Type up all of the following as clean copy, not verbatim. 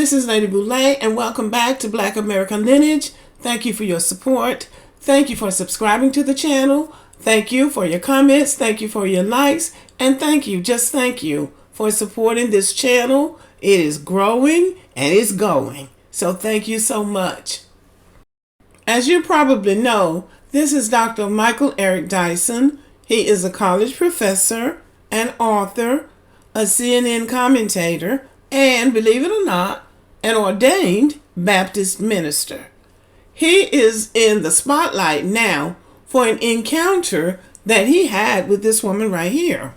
this is Lady Boulay, and welcome back to Black American Lineage. Thank you for your support. Thank you for subscribing to the channel. Thank you for your comments. Thank you for your likes. And thank you, just thank you, for supporting this channel. It is growing and it's going. So thank you so much. As you probably know, this is Dr. Michael Eric Dyson. He is a college professor, an author, a CNN commentator, and, believe it or not, an ordained Baptist minister. He is in the spotlight now for an encounter that he had with this woman right here.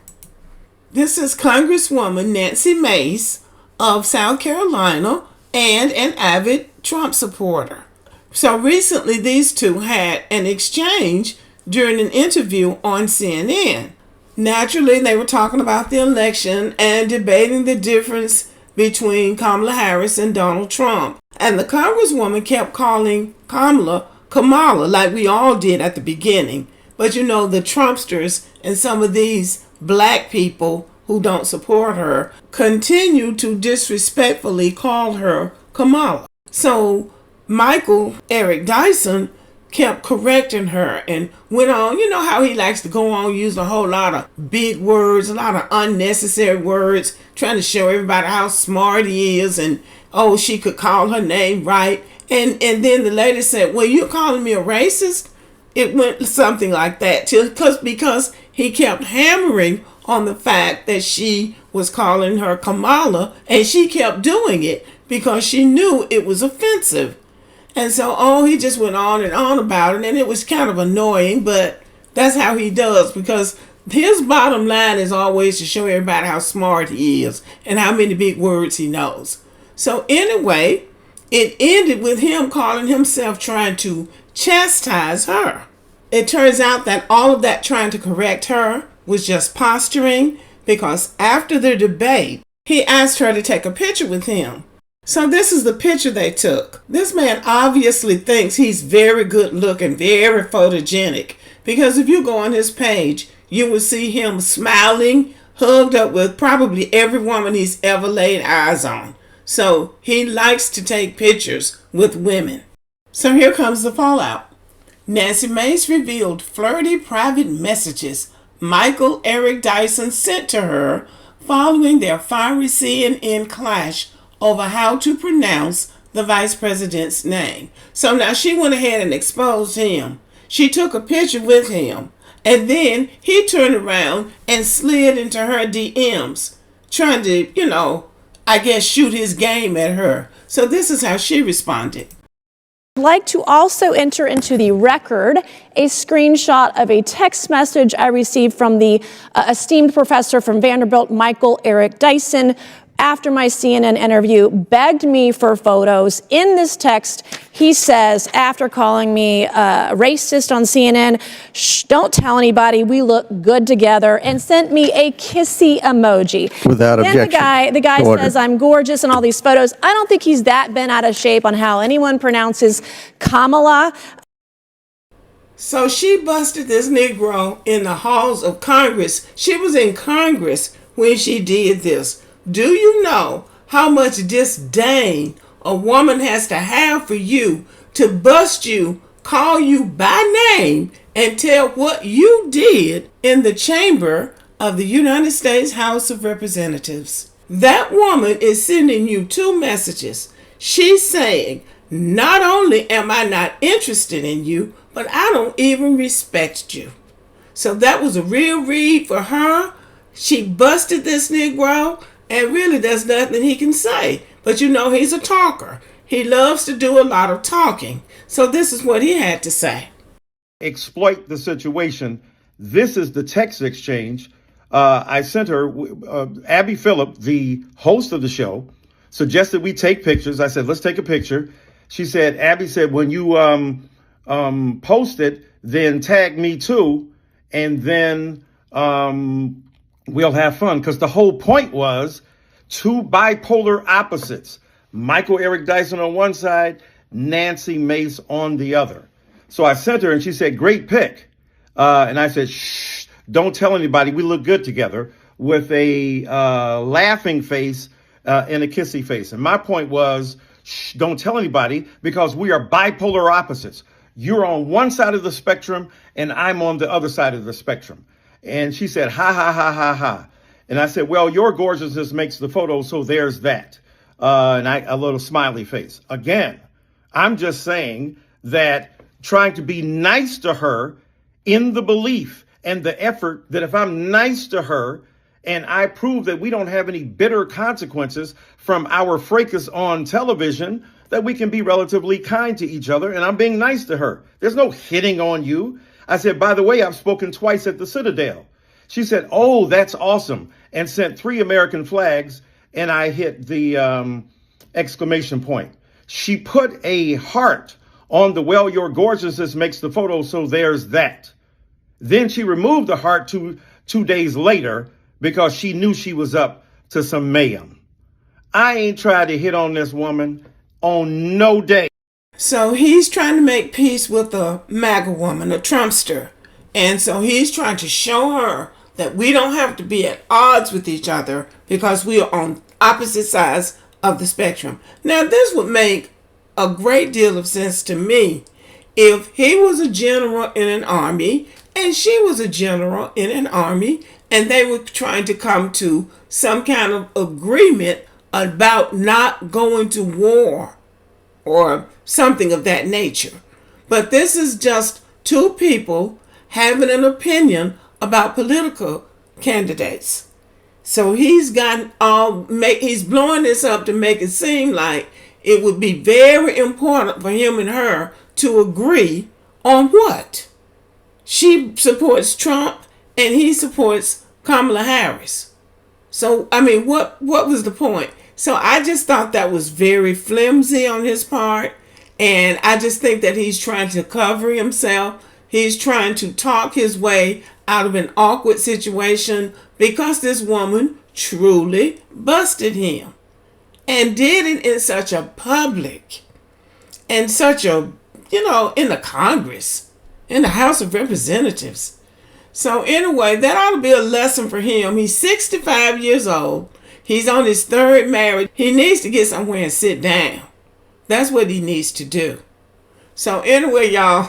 This is Congresswoman Nancy Mace of South Carolina and an avid Trump supporter. So recently these two had an exchange during an interview on CNN. Naturally, they were talking about the election and debating the difference between Kamala Harris and Donald Trump. And the Congresswoman kept calling Kamala, like we all did at the beginning. But you know, the Trumpsters and some of these black people who don't support her continue to disrespectfully call her Kamala. So Michael Eric Dyson kept correcting her and went on. You know how he likes to go on, use a whole lot of big words, a lot of unnecessary words, trying to show everybody how smart he is, and oh, she could call her name right. And then the lady said, well, you're calling me a racist? It went something like that, because he kept hammering on the fact that she was calling her Kamala, and she kept doing it because she knew it was offensive. And so, he just went on and on about it, and it was kind of annoying, but that's how he does, because his bottom line is always to show everybody how smart he is and how many big words he knows. So anyway, it ended with him calling himself trying to chastise her. It turns out that all of that trying to correct her was just posturing, because after the debate, he asked her to take a picture with him. So this is the picture they took. This man obviously thinks he's very good looking, very photogenic, because if you go on his page, you will see him smiling, hugged up with probably every woman he's ever laid eyes on. So he likes to take pictures with women. So here comes the fallout. Nancy Mace revealed flirty private messages Michael Eric Dyson sent to her following their fiery CNN clash over how to pronounce the vice president's name. So now she went ahead and exposed him. She took a picture with him, and then he turned around and slid into her DMs, trying to, I guess, shoot his game at her. So this is how she responded. I'd like to also enter into the record a screenshot of a text message I received from the esteemed professor from Vanderbilt, Michael Eric Dyson, after my CNN interview, begged me for photos. In this text, he says, after calling me racist on CNN, shh, don't tell anybody, we look good together, and sent me a kissy emoji. Without objection. Then the guy says I'm gorgeous in all these photos. I don't think he's that bent out of shape on how anyone pronounces Kamala. So she busted this Negro in the halls of Congress. She was in Congress when she did this. Do you know how much disdain a woman has to have for you to bust you, call you by name, and tell what you did in the chamber of the United States House of Representatives? That woman is sending you two messages. She's saying, not only am I not interested in you, but I don't even respect you. So that was a real read for her. She busted this Negro. And really, there's nothing he can say. But he's a talker. He loves to do a lot of talking. So this is what he had to say. Exploit the situation. This is the text exchange. I sent her, Abby Phillip, the host of the show, suggested we take pictures. I said, let's take a picture. She said, Abby said, when you post it, then tag me too. And then we'll have fun, because the whole point was two bipolar opposites. Michael Eric Dyson on one side, Nancy Mace on the other. So I sent her and she said, great pick. And I said, shh, don't tell anybody, we look good together, with a laughing face in a kissy face. And my point was, shh, don't tell anybody, because we are bipolar opposites. You're on one side of the spectrum and I'm on the other side of the spectrum. And she said, ha, ha, ha, ha, ha. And I said, well, your gorgeousness makes the photo, so there's that. And a little smiley face. Again, I'm just saying that trying to be nice to her in the belief and the effort that if I'm nice to her and I prove that we don't have any bitter consequences from our fracas on television, that we can be relatively kind to each other, and I'm being nice to her. There's no hitting on you. I said, by the way, I've spoken twice at the Citadel. She said, oh, that's awesome, and sent 3 American flags, and I hit the exclamation point. She put a heart on the, well, your gorgeousness makes the photo, so there's that. Then she removed the heart two days later because she knew she was up to some mayhem. I ain't tried to hit on this woman on no day. So he's trying to make peace with a Maga woman, a Trumpster. And so he's trying to show her that we don't have to be at odds with each other because we are on opposite sides of the spectrum. Now, this would make a great deal of sense to me if he was a general in an army and she was a general in an army and they were trying to come to some kind of agreement about not going to war or something of that nature. But this is just 2 people having an opinion about political candidates. So he's he's blowing this up to make it seem like it would be very important for him and her to agree on what? She supports Trump and he supports Kamala Harris. So, I mean, what was the point? So I just thought that was very flimsy on his part. And I just think that he's trying to cover himself. He's trying to talk his way out of an awkward situation because this woman truly busted him and did it in such a public and such a, in the Congress, in the House of Representatives. So anyway, that ought to be a lesson for him. He's 65 years old. He's on his 3rd marriage. He needs to get somewhere and sit down. That's what he needs to do. So anyway, y'all,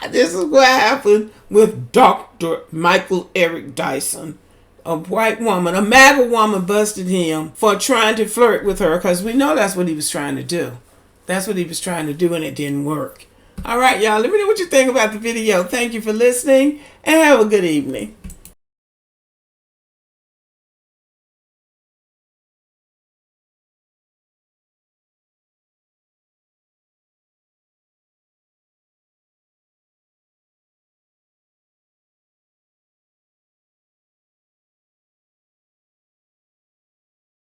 this is what happened with Dr. Michael Eric Dyson. A white woman, a Maga woman busted him for trying to flirt with her because we know that's what he was trying to do. That's what he was trying to do and it didn't work. All right, y'all, let me know what you think about the video. Thank you for listening and have a good evening.